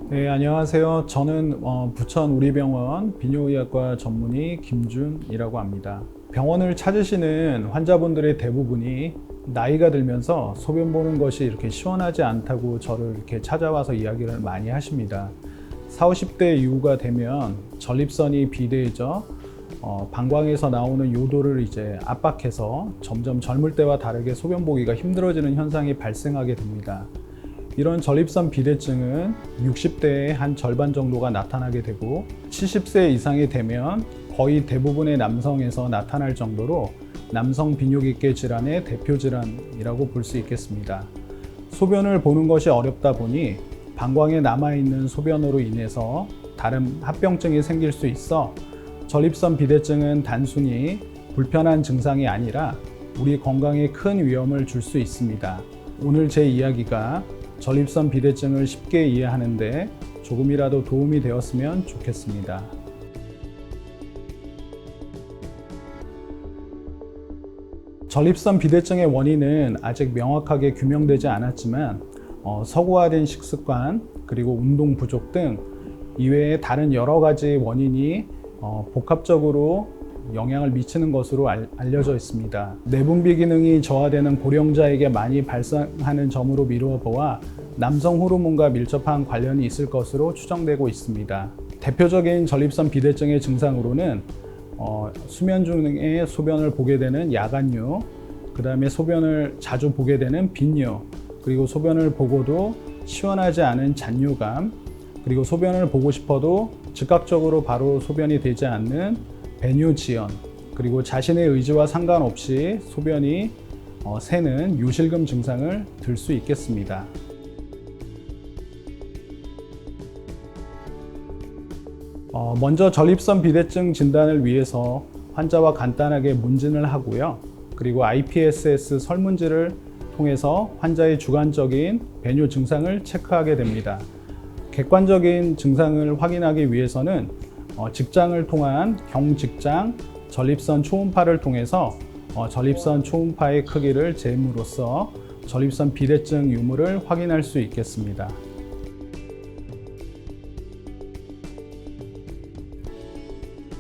네, 안녕하세요. 저는 부천 우리병원 비뇨의학과 전문의 김준이라고 합니다. 병원을 찾으시는 환자분들의 대부분이 나이가 들면서 소변 보는 것이 이렇게 시원하지 않다고 저를 이렇게 찾아와서 이야기를 많이 하십니다. 40, 50대 이후가 되면 전립선이 비대해져 방광에서 나오는 요도를 이제 압박해서 점점 젊을 때와 다르게 소변 보기가 힘들어지는 현상이 발생하게 됩니다. 이런 전립선 비대증은 60대의 한 절반 정도가 나타나게 되고 70세 이상이 되면 거의 대부분의 남성에서 나타날 정도로 남성 비뇨기계 질환의 대표 질환이라고 볼 수 있겠습니다. 소변을 보는 것이 어렵다 보니 방광에 남아있는 소변으로 인해서 다른 합병증이 생길 수 있어 전립선 비대증은 단순히 불편한 증상이 아니라 우리 건강에 큰 위험을 줄 수 있습니다. 오늘 제 이야기가 전립선 비대증을 쉽게 이해하는데 조금이라도 도움이 되었으면 좋겠습니다. 전립선 비대증의 원인은 아직 명확하게 규명되지 않았지만 서구화된 식습관 그리고 운동 부족 등 이외에 다른 여러 가지 원인이 복합적으로 영향을 미치는 것으로 알려져 있습니다. 내분비 기능이 저하되는 고령자에게 많이 발생하는 점으로 미루어 보아 남성 호르몬과 밀접한 관련이 있을 것으로 추정되고 있습니다. 대표적인 전립선 비대증의 증상으로는 수면 중에 소변을 보게 되는 야간류, 그 다음에 소변을 자주 보게 되는 빈류, 그리고 소변을 보고도 시원하지 않은 잔류감, 그리고 소변을 보고 싶어도 즉각적으로 바로 소변이 되지 않는 배뇨지연, 그리고 자신의 의지와 상관없이 소변이 새는 요실금 증상을 들 수 있겠습니다. 먼저 전립선 비대증 진단을 위해서 환자와 간단하게 문진을 하고요. 그리고 IPSS 설문지를 통해서 환자의 주관적인 배뇨 증상을 체크하게 됩니다. 객관적인 증상을 확인하기 위해서는 직장을 통한 경직장 전립선 초음파를 통해서 전립선 초음파의 크기를 잴으로써 전립선 비대증 유무를 확인할 수 있겠습니다.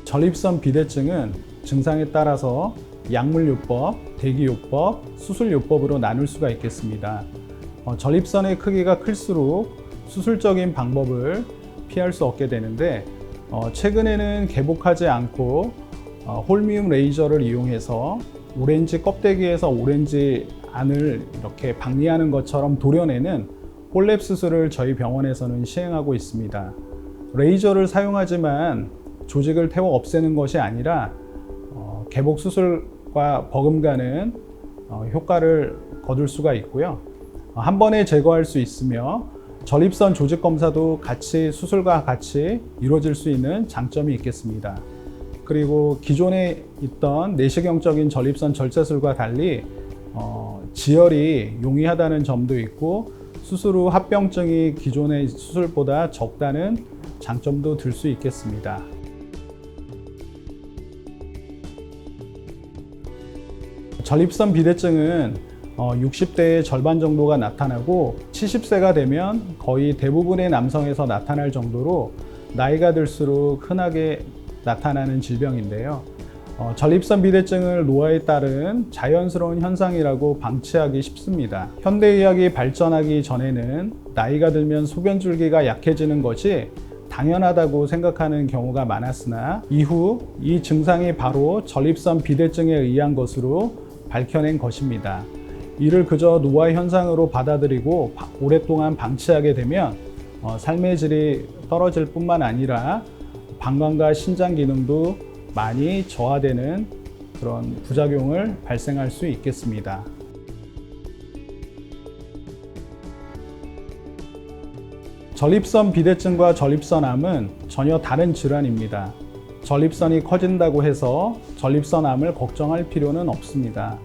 전립선 비대증은 증상에 따라서 약물요법, 대기요법, 수술요법으로 나눌 수가 있겠습니다. 전립선의 크기가 클수록 수술적인 방법을 피할 수 없게 되는데 최근에는 개복하지 않고 홀미움 레이저를 이용해서 오렌지 껍데기에서 오렌지 안을 이렇게 박리하는 것처럼 도려내는 홀랩 수술을 저희 병원에서는 시행하고 있습니다. 레이저를 사용하지만 조직을 태워 없애는 것이 아니라 개복 수술과 버금가는 효과를 거둘 수가 있고요. 한 번에 제거할 수 있으며 전립선 조직 검사도 수술과 같이 이루어질 수 있는 장점이 있겠습니다. 그리고 기존에 있던 내시경적인 전립선 절제술과 달리 지혈이 용이하다는 점도 있고 수술 후 합병증이 기존의 수술보다 적다는 장점도 들 수 있겠습니다. 전립선 비대증은 60대의 절반 정도가 나타나고 70세가 되면 거의 대부분의 남성에서 나타날 정도로 나이가 들수록 흔하게 나타나는 질병인데요. 전립선 비대증을 노화에 따른 자연스러운 현상이라고 방치하기 쉽습니다. 현대의학이 발전하기 전에는 나이가 들면 소변줄기가 약해지는 것이 당연하다고 생각하는 경우가 많았으나 이후 이 증상이 바로 전립선 비대증에 의한 것으로 밝혀낸 것입니다. 이를 그저 노화 현상으로 받아들이고 오랫동안 방치하게 되면 삶의 질이 떨어질 뿐만 아니라 방광과 신장 기능도 많이 저하되는 그런 부작용을 발생할 수 있겠습니다. 전립선 비대증과 전립선암은 전혀 다른 질환입니다. 전립선이 커진다고 해서 전립선암을 걱정할 필요는 없습니다.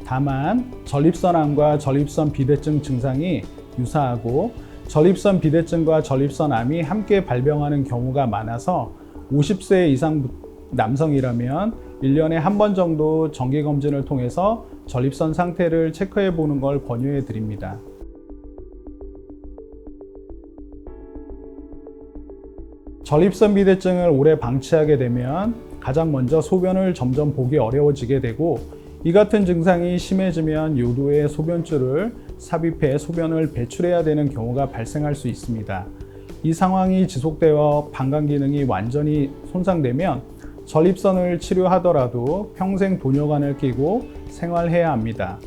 다만 전립선암과 전립선 비대증 증상이 유사하고 전립선 비대증과 전립선암이 함께 발병하는 경우가 많아서 50세 이상 남성이라면 1년에 한 번 정도 정기검진을 통해서 전립선 상태를 체크해 보는 걸 권유해 드립니다. 전립선 비대증을 오래 방치하게 되면 가장 먼저 소변을 점점 보기 어려워지게 되고, 이 같은 증상이 심해지면 요도의 소변줄을 삽입해 소변을 배출해야 되는 경우가 발생할 수 있습니다. 이 상황이 지속되어 방광 기능이 완전히 손상되면 전립선을 치료하더라도 평생 도뇨관을 끼고 생활해야 합니다.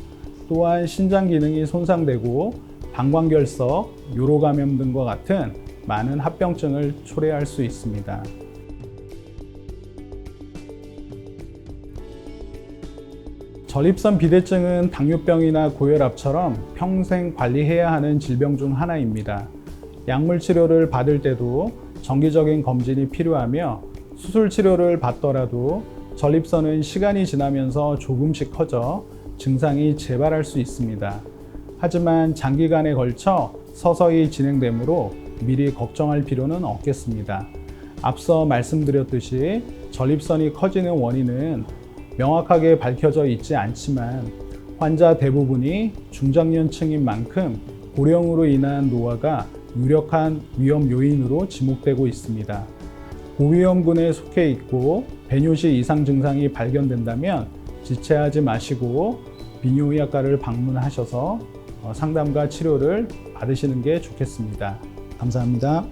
또한 신장 기능이 손상되고 방광결석, 요로감염 등과 같은 많은 합병증을 초래할 수 있습니다. 전립선 비대증은 당뇨병이나 고혈압처럼 평생 관리해야 하는 질병 중 하나입니다. 약물 치료를 받을 때도 정기적인 검진이 필요하며, 수술 치료를 받더라도 전립선은 시간이 지나면서 조금씩 커져 증상이 재발할 수 있습니다. 하지만 장기간에 걸쳐 서서히 진행되므로 미리 걱정할 필요는 없겠습니다. 앞서 말씀드렸듯이 전립선이 커지는 원인은 명확하게 밝혀져 있지 않지만, 환자 대부분이 중장년층인 만큼 고령으로 인한 노화가 유력한 위험 요인으로 지목되고 있습니다. 고위험군에 속해 있고 배뇨시 이상 증상이 발견된다면 지체하지 마시고 비뇨의학과를 방문하셔서 상담과 치료를 받으시는 게 좋겠습니다. 감사합니다.